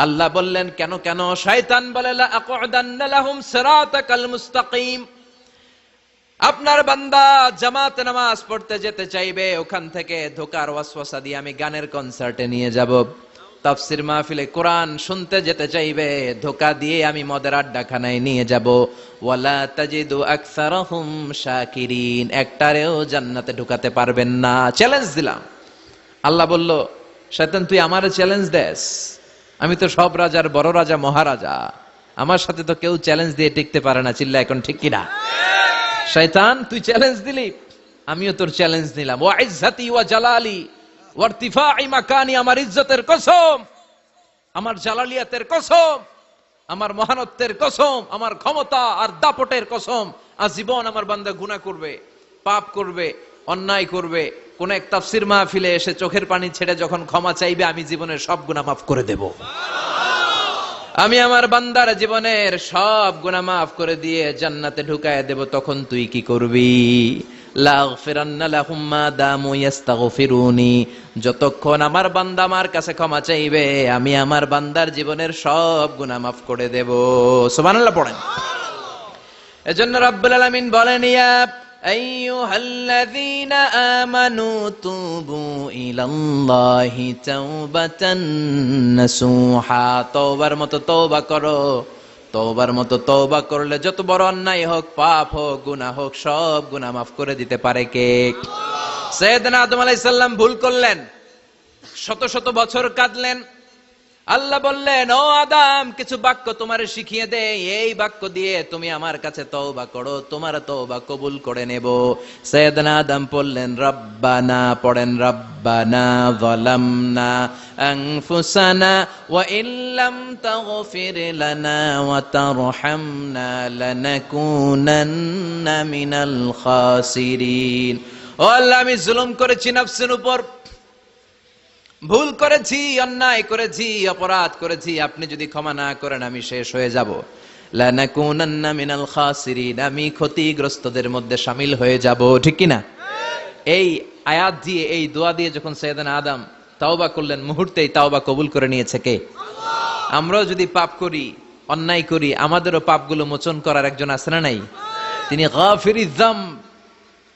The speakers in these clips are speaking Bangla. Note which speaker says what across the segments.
Speaker 1: আল্লাহ বললেন কেন কেন? শয়তান বলে লা আকুদান্না লাহুম সিরাতাকাল মুস্তাকিম। আপনার বান্দা জামাতে নামাজ পড়তে যেতে চাইবে, ওখান থেকে ধোকার ওয়াসওয়াসা দিয়ে আমি গানের কনসার্টে নিয়ে যাব। তাফসীর মাহফিলে কোরআন শুনতে যেতে চাইবে, ধোকা দিয়ে আমি মদের আড্ডাখানায় নিয়ে যাব। ওয়ালা তাজিদু আকসারাহুম শাকিরিন, একটারেও জান্নাতে ঢুকাতে পারবেন না। চ্যালেঞ্জ দিলাম। আল্লাহ বলল, শয়তান তুই আমারে চ্যালেঞ্জ দেস? আমি তো সব রাজার বড় রাজা, মহারাজা। আমার সাথে তো কেউ চ্যালেঞ্জ দিয়ে টিকতে পারে না। চিল্লা এখন ঠিক কিনা? শয়তান তুই চ্যালেঞ্জ দিলি, আমিও তোর চ্যালেঞ্জ নিলাম। ওয়া ইজ্জতি ওয়া জালালি ওয়া ইরতিফাই মাকানি, আমার ইজ্জতের কসম, আমার জালালিয়াতের কসম, আমার মহানত্বের কসম, আমার ক্ষমতা আর দাপটের কসম, আজীবন আমার বান্দা গুনাহ করবে, পাপ করবে, অন্যায় করবে, কোন এক তাফসীর মাহফিলে এসে চোখের পানি ছেড়ে যখন ক্ষমা চাইবে, আমি জীবনের সব গুনাহ মাফ করে দেব। আমি আমার বান্দার জীবনের সব গুনাহ মাফ করে দিয়ে জান্নাতে ঢুকায় দেব। তখন তুই কি করবি? লাগফিরান্না লাহুম মা দামু ইস্তাগফিরুনি, যতক্ষণ আমার বান্দা আমার কাছে ক্ষমা চাইবে, আমি আমার বান্দার জীবনের সব গুনাহ মাফ করে দেব। সুবহানাল্লাহ পড়েন। এজন্য রাব্বুল আলামিন বলেন, ইয়া আইয়ুহাল্লাযীনা আমানু তুবু ইলাল্লাহি তাওবাতান নাসুহা, তওবার মতো তওবা করো। তওবার মতো তওবা করলে যত বড় অন্যায় হোক, পাপ হোক, গুনাহ হোক, সব গুনাহ মাফ করে দিতে পারে কে? সাইয়েদনা আদম আলাইহিস সালাম ভুল করলেন, শত শত বছর কাঁদলেন। আল্লাহ বললেন, ও আদম, কিছু বাক্য তোমারে শিখিয়ে দে, এই বাক্য দিয়ে তুমি আমার কাছে তওবা করো, তোমার তওবা কবুল করে নেব। সাইয়েদনা আদম বললেন, রব্বানা, পড়েন, রব্বানা যালামনা আনফুসানা ওয়া ইল্লাম তাগফির লানা ওয়া তারহামনা লানাকুনান্না মিনাল খাসিরিন। ও আল্লাহ, আমি জুলুম করেছি নফসের উপর, ভুল করেছি, অন্যায় করেছি, অপরাধ করেছি। আপনি যদি ক্ষমা না করেন আমি শেষ হয়ে যাব। লানাকুনান্না মিনাল খাসিরিন, আমি ক্ষতিগ্রস্তদের মধ্যে শামিল হয়ে যাব। ঠিক কি না? এই আয়াত দিয়ে, এই দোয়া দিয়ে যখন সাইয়েদনা আদম তাওবা করলেন, মুহূর্তেই তাওবা কবুল করে নিয়েছে কে? আল্লাহ। আমরাও যদি পাপ করি, অন্যায় করি, আমাদেরও পাপগুলো মোচন করার একজন আছে না নাই? তিনি গাফিরিয যাম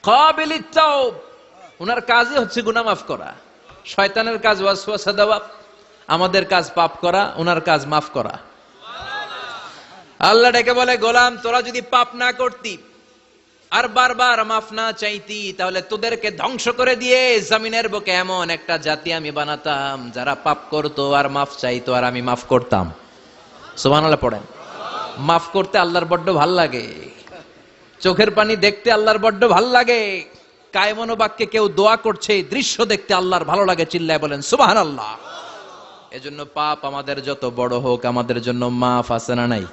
Speaker 1: কাবিলিত তাওব, ওনার কাজই হচ্ছে গুনাহ মাফ করা। শয়তানের কাজ ওয়াসওয়াসা দেওয়া, আমাদের কাজ পাপ করা, ওনার কাজ মাফ করা। আল্লাহ ডেকে বলে, গোলাম, তোরা যদি পাপ না করতি আর বারবার মাফ না চাইতি, তাহলে তোদেরকে ধ্বংস করে দিয়ে জমিনের বুকে এমন একটা জাতি আমি বানাতাম যারা পাপ করতো আর মাফ চাইতো, আর আমি মাফ করতাম। সুবহানাল্লাহ পড়েন। মাফ করতে আল্লাহর বড্ড ভাল লাগে, চোখের পানি দেখতে আল্লাহর বড্ড ভাল লাগে, কায়মনো বাক্যে কেউ দোয়া করছে এই দৃশ্য দেখতে আল্লাহর ভালো লাগে। চিল্লায় বলেন সুবহানাল্লাহ। এজন্য পাপ আমাদের যত বড় হোক, আমাদের জন্য মাফ আছে না নাই?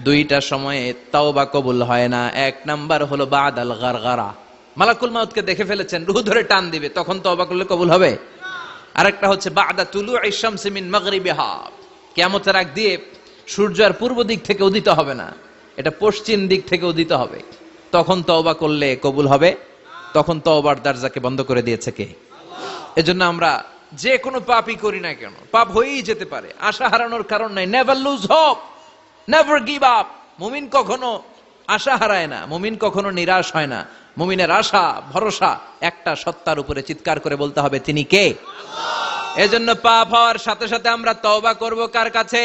Speaker 1: দুইটা সময়ে তাওবা কবুল হয় না। এক নাম্বার হলো বাদাল গারগারা, মালাকুল মাউতকে দেখে ফেলেছেন, রূহ ধরে টান দিবে, তখন তাওবা করলে কবুল হবে। আরেকটা হচ্ছে বাদা তুলুই শামসি মিন মাগরিবিহা, কিয়ামতের আগ দিয়ে সূর্য আর পূর্ব দিক থেকে উদিত হবে না, এটা পশ্চিম দিক থেকে উদিত হবে, তখন তওবা করলে কবুল হবে। তখন তওবার দরজাকে বন্ধ করে দিয়েছে কে? আল্লাহ। এজন্য আমরা যে কোনো পাপই করি না কেন, পাপ হয়েই যেতে পারে, আশা হারানোর কারণ নাই। Never lose hope, never give up. মুমিন কখনো আশা হারায় না, মুমিন কখনো নিরাশ হয় না। মুমিনের আশা ভরসা একটা সত্তার উপরে, চিৎকার করে বলতে হবে, তিনি কে? আল্লাহ। এজন্য পাপ হওয়ার সাথে সাথে আমরা তওবা করব কার কাছে?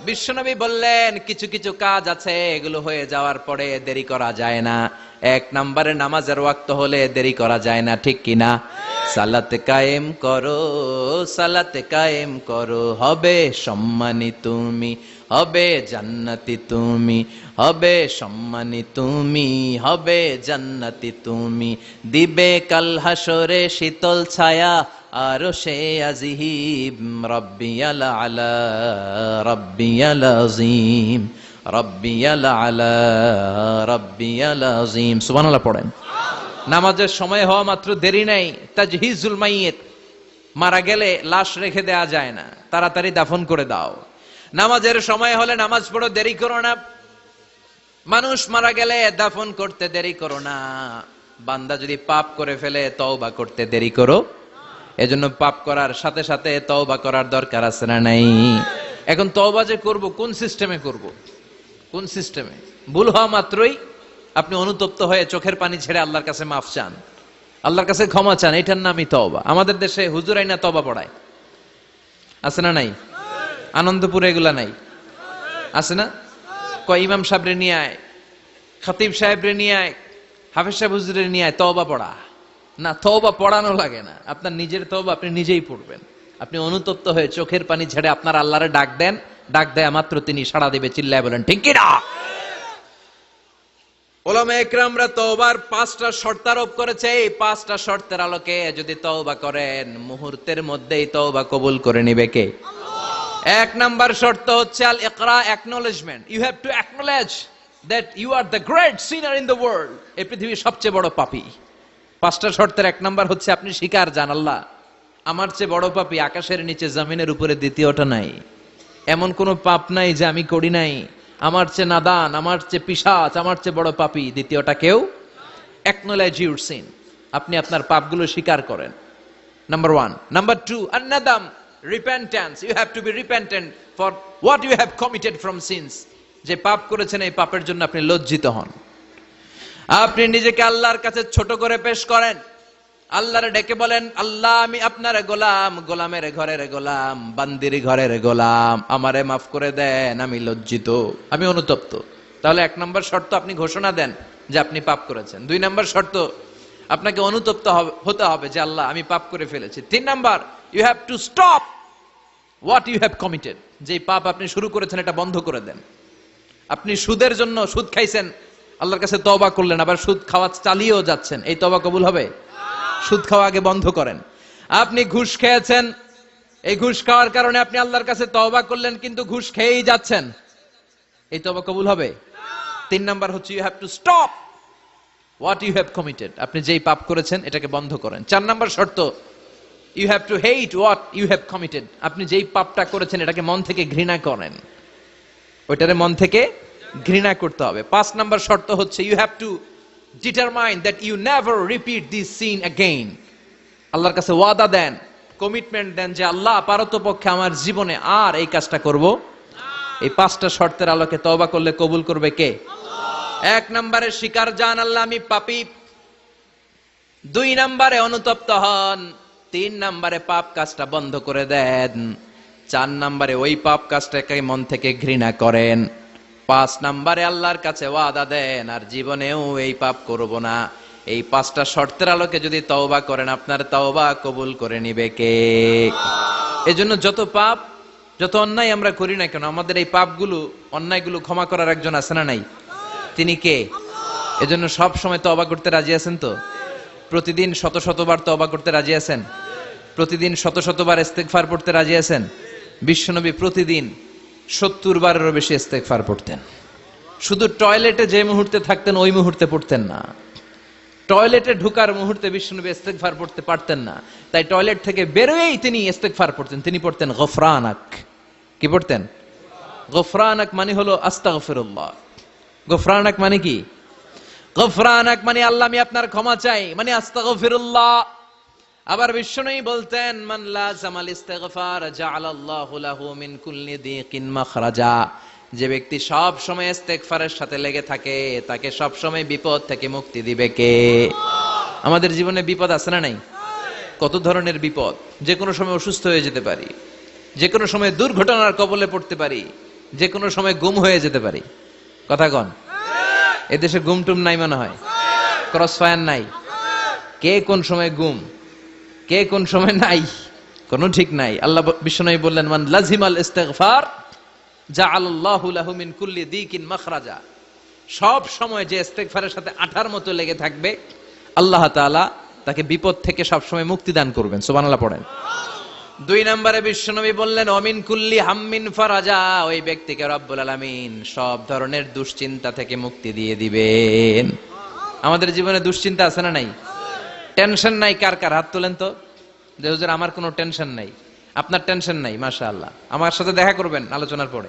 Speaker 1: বিশ্বনবী বললেন, কিছু কিছু কাজ আছে এগুলো হয়ে যাওয়ার পরে দেরি করা যায় না। এক নম্বরে নামাজের ওয়াক্ত হলে দেরি করা যায় না। ঠিক কিনা? সালাতে কায়েম করো, সালাতে কায়েম করো, হবে সম্মানী তুমি, হবে জান্নাতি তুমি, হবে সম্মানী তুমি, হবে জান্নাতি তুমি, দিবে কাল হাসরে শীতল ছায়া আরশে আজিম, রব্বিয়াল আলা রব্বিয়াল আযীম, রব্বিয়াল আলা রব্বিয়াল আযীম। সুবহানাল্লাহ পড়েন। নামাজের সময় হওয়া মাত্র দেরি নাই। তাজহিজুল মাইয়িত, মারা গেলে লাশ রেখে দেয়া যায় না, তাড়াতাড়ি দাফন করে দাও। নামাজের সময় হলে নামাজ পড়ো, দেরি করো না। মানুষ মারা গেলে দাফন করতে দেরি করো না। বান্দা যদি পাপ করে ফেলে তওবা করতে দেরি করো। এজন্য পাপ করার সাথে সাথে তওবা করার দরকার আছে না নাই? এখন তওবা যে করব কোন সিস্টেমে করব? কোন সিস্টেমে? ভুল হওয়া মাত্রই আপনি অনুতপ্ত হয়ে চোখের পানি ছেড়ে আল্লাহর কাছে মাফ চান, আল্লাহর কাছে ক্ষমা চান, এটার নামই তওবা। আমাদের দেশে হুজুর আইনা তওবা পড়ায়, আছে না নাই? আনন্দপুরে এগুলা নাই, আছে না? কয় ইমাম সাহেবরে নিয়ে আয়, খতিব সাহেবরে নিয়ে আয়, হাফেজ সাহেব হুজুরের নিয়ে আয়, তওবা পড়া। না, তওবা পড়ানো লাগে না, আপনার নিজের তওবা আপনি নিজেই পড়বেন। আপনি অনুতপ্ত হয়ে চোখের পানি ছেড়ে আপনার আল্লাহরে ডাক দেন, ডাক দেয়া মাত্র তিনি সাড়া দিবে। চিল্লায় বলেন ঠিক কি না? উলামায়ে কেরামরা তওবার 5টা শর্ত আরোপ করেছে। এই 5টা শর্তের আলোকে যদি তওবা করেন, মুহূর্তের মধ্যেই তওবা কবুল করে নিবে কে? আল্লাহ। 1 নাম্বার শর্ত হচ্ছে আল ইকরা, acknowledgement. You have to acknowledge that you are the great sinner in the world. এই পৃথিবীর সবচেয়ে বড় পাপী। 5টা শর্তের 1 নাম্বার হচ্ছে আপনি স্বীকার জান, আল্লাহ আমার চেয়ে বড় পাপী আকাশের নিচে জমিনের উপরে দ্বিতীয়টা নাই। এমন কোন পাপ নাই যে আমি করি নাই। আমার চেয়ে নাদান, আমার চেয়ে পিশাচ, আমার চেয়ে বড় পাপী দ্বিতীয়টা কেউ। অ্যাকনলেজ ইউর সিন, আপনি আপনার পাপগুলো স্বীকার করেন। নাম্বার 1। নাম্বার 2, আন-নাদাম, repentance. You have to be repentant for what you have committed from sins. যে পাপ করেছেন এই পাপের জন্য আপনি লজ্জিত হন। আপনি নিজেকে আল্লাহর কাছে ছোট করে পেশ করেন, আল্লাহরে ডেকে বলেন, আল্লাহ আমি আপনার গোলাম, গোলামের ঘরের গোলাম, বান্দির ঘরের গোলাম, আমারে মাফ করে দেন, আমি লজ্জিত, আমি অনুতপ্ত। তাহলে 1 নম্বর শর্ত আপনি ঘোষণা দেন যে আপনি পাপ করেছেন। 2 নম্বর শর্ত আপনাকে অনুতপ্ত হতে হবে যে আল্লাহ আমি পাপ করে ফেলেছি। 3 number, you have to stop what you have committed. যে পাপ আপনি শুরু করেছেন এটা বন্ধ করে দেন। আপনি সুদের জন্য সুদ খাইছেন, আল্লাহর কাছে তওবা করলেন, আবার সুদ খাওয়া চালিয়েও যাচ্ছেন, এই তওবা কবুল হবে? সুদ খাওয়া আগে বন্ধ করেন। আপনি ঘুষ খেয়েছেন, এই ঘুষ খাওয়ার কারণে আপনি আল্লাহর কাছে তওবা করলেন, কিন্তু ঘুষ খেয়েই যাচ্ছেন, এই তওবা কবুল হবে? 3 নাম্বার হচ্ছে you have to stop what you have committed. আপনি যেই পাপ করেছেন এটাকে বন্ধ করেন। 4 নাম্বার শর্ত, you have to hate what you have committed. আপনি যেই পাপটা করেছেন এটাকে মন থেকে ঘৃণা করেন, ওইটারে মন থেকে ঘৃণা করতে হবে। 5 নাম্বার শর্ত হচ্ছে you have to determine that you never repeat this sin again. আল্লাহর কাছে ওয়াদা দেন, কমিটমেন্ট দেন যে আল্লাহ পারতপক্ষে আমার জীবনে আর এই কাজটা করব না। এই 5টা শর্তের আলোকে তওবা করলে কবুল করবে কে? আল্লাহ। 1 নম্বরে স্বীকার জান আল্লাহ আমি পাপী। 2 নম্বরে অনুতপ্ত হন। 3 নম্বরে পাপ কাজটা বন্ধ করে দেন। 4 নম্বরে ওই পাপ কাজটাকে মন থেকে ঘৃণা করেন। 5 নম্বরে আল্লাহর কাছে ওয়াদা দেন আর জীবনেও এই পাপ করব না। এই 5টা শর্তের আলোকে যদি তওবা করেন, আপনার তওবা কবুল করে নিবে কে? এজন্য যত পাপ, যত অন্যায় আমরা করি না কেন, আমাদের এই পাপগুলো, অন্যায়গুলো ক্ষমা করার একজন আছে না নাই? তিনি কে? এজন্য সব সময় তওবা করতে রাজি আছেন তো? প্রতিদিন শত শতবার তওবা করতে রাজি আছেন? প্রতিদিন শত শতবার ইস্তেগফার পড়তে রাজি আছেন? বিশ্বনবী প্রতিদিন 70 বারেরও বেশি ইস্তেগফার পড়তেন। শুধু টয়লেটে যে মুহূর্তে থাকতেন ওই মুহূর্তে পড়তেন না, টয়লেটে ঢুকার মুহূর্তে বিশ্বনবী ইস্তেগফার পড়তে পারতেন না, তাই টয়লেট থেকে বেরোয়েই তিনি ইস্তেগফার পড়তেন। তিনি পড়তেন গফরানাক। কি পড়তেন? গফরানাক মানে হলো আস্তাগফিরুল্লাহ। গফরানাক মানে কি? গফরানাক মানে আল্লাহ আমি আপনার ক্ষমা চাই, মানে আস্তাগফিরুল্লাহ। আবার বিশ্বনবী বলতেন মান লাযামাল ইস্তিগফার জাআলাল্লাহু লাহু মিন কুল্লি দিকিন মাখরাজা। যে ব্যক্তি সব সময় ইস্তেগফারের সাথে লেগে থাকে তাকে সব সময় বিপদ থেকে মুক্তি দিবে কে? আমাদের জীবনে বিপদ আছে না নাই? কত ধরনের বিপদ। যে কোনো সময় অসুস্থ হয়ে যেতে পারি, যে কোনো সময় দুর্ঘটনার কবলে পড়তে পারি, যে কোনো সময় গুম হয়ে যেতে পারি। কথা কন, এদেশে গুম টুম নাই মনে হয়, ক্রস ফায়ার নাই, কে কোন সময় গুম, কে কোন সময় নাই, কোনো ঠিক নাই। আল্লাহ বিশ্বনবী বললেন মান লাজিমাল ইস্তিগফার জাআলাল্লাহু লাহু মিন কুল্লি দিকিন মাখরাজা। সব সময় যে ইস্তিগফারের সাথে আঠার মতো লেগে থাকবে আল্লাহ তাআলা তাকে বিপদ থেকে সব সময় মুক্তি দান করবেন। সুবহানাল্লাহ পড়েন। 2 নম্বরে বিশ্বনবী বললেন অমিন কুল্লি হাম্মিন ফারাজা। ওই ব্যক্তিকে রব্বুল আলামিন সব ধরনের দুশ্চিন্তা থেকে মুক্তি দিয়ে দিবেন। আমাদের জীবনে দুশ্চিন্তা আছে না নাই? টেনশন নাই কার কার? হাত তোলেন তো। যে হুজুর আমার কোনো টেনশন নাই। আপনার টেনশন নাই, মাশাআল্লাহ। আমার সাথে দেখা করবেন আলোচনার পরে।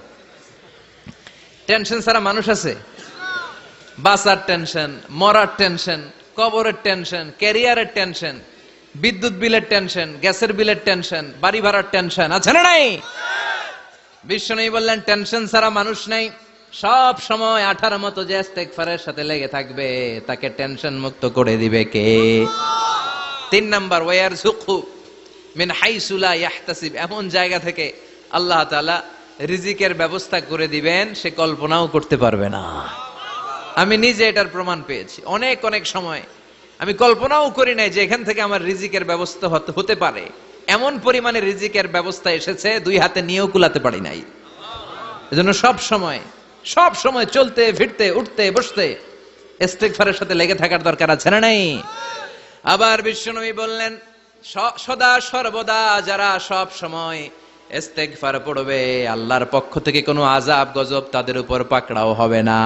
Speaker 1: টেনশন ছাড়া মানুষ আছে? বাঁচার টেনশন, মরার টেনশন, কবরের টেনশন, ক্যারিয়ারের টেনশন, বিদ্যুৎ বিলের টেনশন, গ্যাসের বিলের টেনশন, বাড়ি ভাড়ার টেনশন আছে না নাই? বিশ্বনবী বললেন টেনশন ছাড়া মানুষ নাই। সব সময় আঠার মতো যে ইস্তেগফারের সাথে লেগে থাকবে তাকে টেনশন মুক্ত করে দিবে কে? 3 নাম্বার, ওয়ারযুকহু মিন হাইসু লা ইয়াহতাসিব, এমন জায়গা থেকে আল্লাহ তাআলা রিজিকের ব্যবস্থা করে দিবেন সে কল্পনাও করতে পারবে না। আমি নিজে এটার প্রমাণ পেয়েছি। অনেক অনেক সময় আমি কল্পনাও করি নাই যে এখান থেকে আমার রিজিকের ব্যবস্থা হতে পারে। এমন পরিমাণে রিজিকের ব্যবস্থা এসেছে, 2 হাতে নিয়েও কুলাতে পারি নাই। এজন্য সব সময় চলতে ফিরতে উঠতে বসতে ইস্তেগফারের সাথে লেগে থাকার দরকার আছে না নাই? আবার বিশ্বনবী বললেন সদা সর্বদা যারা সব সময় ইস্তেগফার পড়বে আল্লাহর পক্ষ থেকে কোনো আযাব গজব তাদের উপর পাকড়াও হবে না।